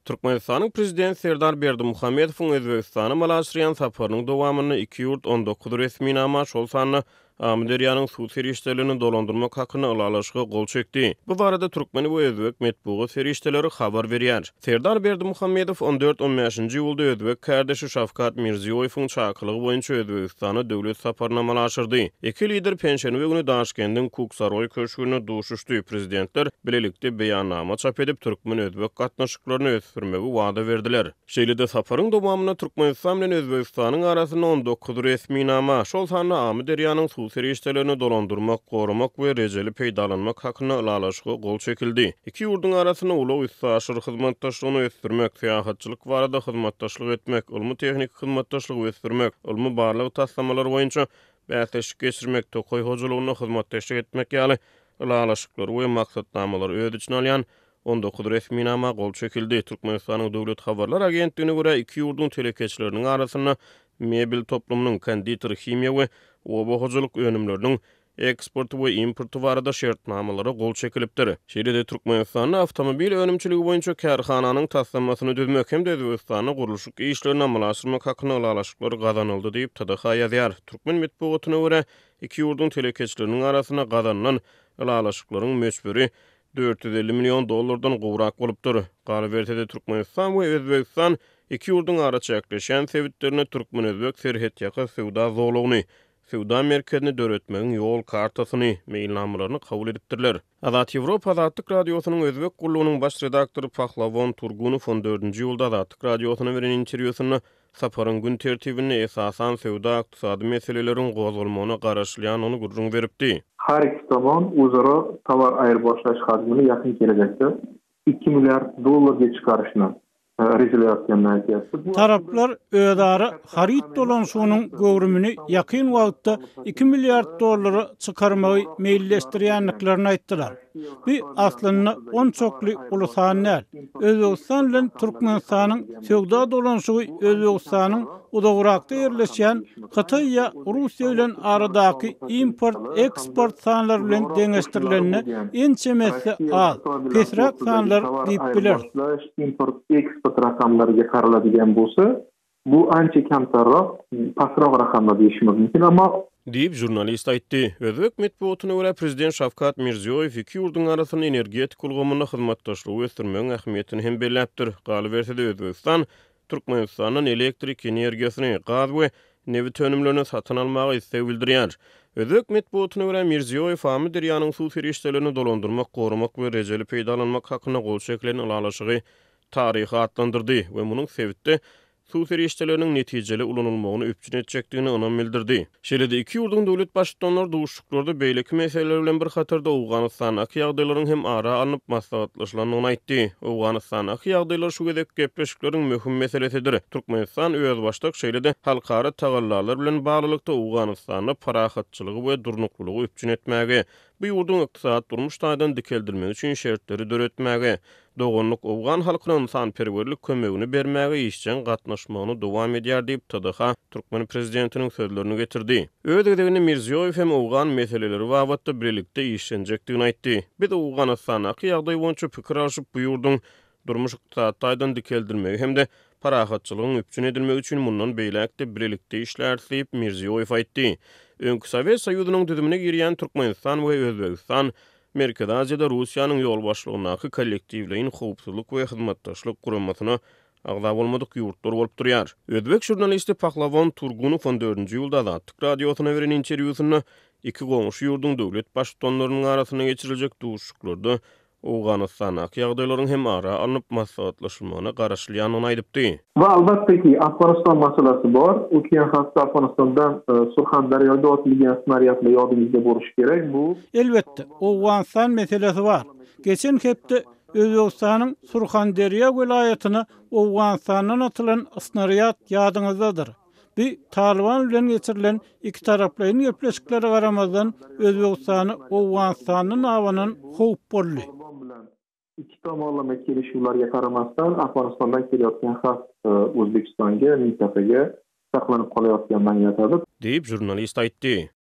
Türkmenistanyň prezidenti Serdar Berdimuhammedowyň Özbegistana malaşyran saparynyň dowamyny 2 ýurt 19 resmi nama şol sany Amderiýanyň suw serişdelerini dolandyrmak hakyna ulalaşyga gol çekdi. Bu barada Türkmeni we Özbek medeniýeti serişdeleri habar berýär. Serdar Berdimuhammedow 14-15-nji ýylda Özbek kardeşi Şafkat Mirziýowyň çakylygy boýunça Özbegistana döwlet saparyna malaşyrdy. Iki lider penşenwe güni Daşkendiň Kuksaroy köşküne duşuşdy. Prezidentler bilelikde beýannama çap edip Türkmen Özbek gatnaşyklaryny ösürmegi wada berdiler. Şeýle-de saparyň dowamyna Türkmenistan bilen Özbegistanyň arasyna 19 resmi nama şol sany Amderiýanyň suw serişdelerini dolandyrmak, gorumak we rejeli peýdalanmak hakyna ulalaşyga gol çekildi. Iki ýurdun arasyna ulug üssaşyr hyzmatdaşlygyny ösürmek, syýahatçylyk barada hyzmatdaşlyk etmek, ulmy tehnik hyzmatdaşlygy ösürmek, ulmy barlyk taslamalar boýunça bäsleşik geçirmek, tokoy hojalygyna hyzmatdaşlyk etmek ýaly ulalaşyklar we maksatnamalar öz içine alýan 19 resmi nama gol çekildi. Türkmenistanyň döwlet habarlar agentligine görä iki ýurdun telekeçileriniň arasyna mebel toplumynyň konditor, himiýa we oba hojalyk önümleriniň eksportu we importu barada şertnamalara gol çekilipdir. Şeýle-de Türkmenistanyň awtomobil önümçiligi boýunça karhanyň taslamasyny düzmek hem de Özbegistanyň gurulşyk işlerine malaşyrmak hakyna ulalaşyklar gazanyldy diýip TDH ýazýar. Türkmen medeniýetyne görä iki ýurdun telekeçileriniň arasyna gazanlan ulalaşyklaryň meçberi $450 milyon gowrak bolupdyr. Galabertede Türkmenistan we Özbegistan iki ýurdun araça ýaklaşan sebitlerine Türkmen Özbek serhet ýaka sewda zowlugyny, sewda merkezini döretmegiň ýol kartasyny, meýilnamalaryny kabul edipdirler. Azat Ýewropa Azatlyk Radiosynyň Özbek gullugynyň baş redaktory Pahlavon Turgunow 14-nji ýylda Azatlyk Radiosyna beren interwýusyny saparyň gün tertibine esasan sewda ykdysady meseleleriň gozulmagyna garaşlayan ony gurrun beripdi. Her iki tomon uzara tovar aýyrbaşlaş hajmyny ýakyn gelecekde $2 milyard çıkarışyna Taraplar öýdary harit dolanşygynyň göwrümini ýakyn wagtda $2 milyard çıkarmagy meýilleşdirýänliklaryny aýtdylar. Bu aslynda 10 çokly ulusany näl. Özbegistan bilen Türkmenistanyň sewda dolanşygy Özbegistanyň udagrakda ýerleşýän Hytaý ýa Russiýa bilen aradaky import-eksport sanlary bilen deňeşdirilenini ençemesi az. Pesrak sanlar diýip biler. Import-eksport rakamlarına karaladigan bolsa, bu ança kamtarroq, pastroq rakamlar diýişimiz mümkin, ama diýip jurnalist aýtdy. Özbek medeniýetyne görä prezident Şafkat Mirziýow iki ýurdun arasyny energetik ulgamyny hyzmatdaşlygy ösürmegiň ähmiýetini hem belläpdir. Galabertede Özbegistan Türkmenistanyň elektrik energiýasyny, gaz we neft önümlerini satyn almagy istek bildirýär. Özbek medeniýetyne görä Mirziýow Amderiýanyň suw serişdelerini dolandyrmak, gorumak we rejeli peýdalanmak hakyna gol çekilen ulalaşygy taryhy atlandyrdy we munyň sebitde suw serişdeleriniň netijeli ulanylmagyny öpçün etjekdigini onam bildirdi. Şeýle-de iki ýurdun döwlet başçylaryndan duşuşyklarda beýleki meseleler bilen bir hatarda Awganystan ýagdaýlaryň hem ara alınıp maslahatlaşylanyny aýtdy. Awganystan ýagdaýlary şu gezek gepleşikleriň möhüm meselesidir. Türkmenistan öz başlyk şeýle-de halkara tagallarlar bilen baglykda Awganystanyň parahatçylygy we durnuklulygy öpçün etmäge, bu ýurdun ykdysady durmuş taýdan dikeldirmek üçin şertleri döretmäge, dogonluk Awgan halkyna insanperwerlik kömegini bermäge işçen gatnaşmagyny dowam edýär diýip TDH Türkmen prezidentiniň sözlerini getirdi. Öýdegini Mirziýow hem Awgan meseleleri babatda birlikde işlenjekdigini aýtdy. Biz Awganystanyň ýagdaýy boýunça pikir alşyp bu ýurdun durmuş ykdysady taýdan dikeldirmegi hem de parahatçylygyň öpçün edilmegi üçin mundan beýlekde birlikde işlär diýip Mirziýow aýtdy. Öňkü Sowet Soýuzynyň düzümine girýän Türkmenistan we Özbegistan Merkezi Aziýada Russiýanyň ýol başlygynaky kollektiwligiň howpsuzlyk we hyzmatdaşlyk guramasyna agda bolmadyk ýurtlar bolup durýar. Özbek jurnalisti Pahlavon Turgunow 14-nji ýylda Azatlyk Radiosyna beren interwýusyny iki goňşy ýurdun döwlet başçylarynyň arasyna geçiriljek duşuşyklarda Awganystanyň ýagdaýlaryň hem ara alınıp maslahatlaşylmagyna garaşlanyny aýdypdy. Ve albatta ki Afganistan masalası var. Ukiyan hasta Afganistan'dan Surxondaryoda otilgan snaryadla ýardymyzda boluş gerek. Bu elbetde Awganistan meselesi var. Geçen hepde Özbegistanyň Surxondaryo welaýatyna Awganistandan atylan snaryad ýadyňyzdadyr. Bir Taliban bilen geçirilen iki taraplyň gepleşikleri garamazdan Özbegistany Awganystanyň awanyň howp boldy. İki tomonlama kelişiwlerge karamasdan Afganistandan kelýärken has Özbekistanga, mintakaga saklanyp galaýatgan maňyatadyr diýip jurnalist aýtdy.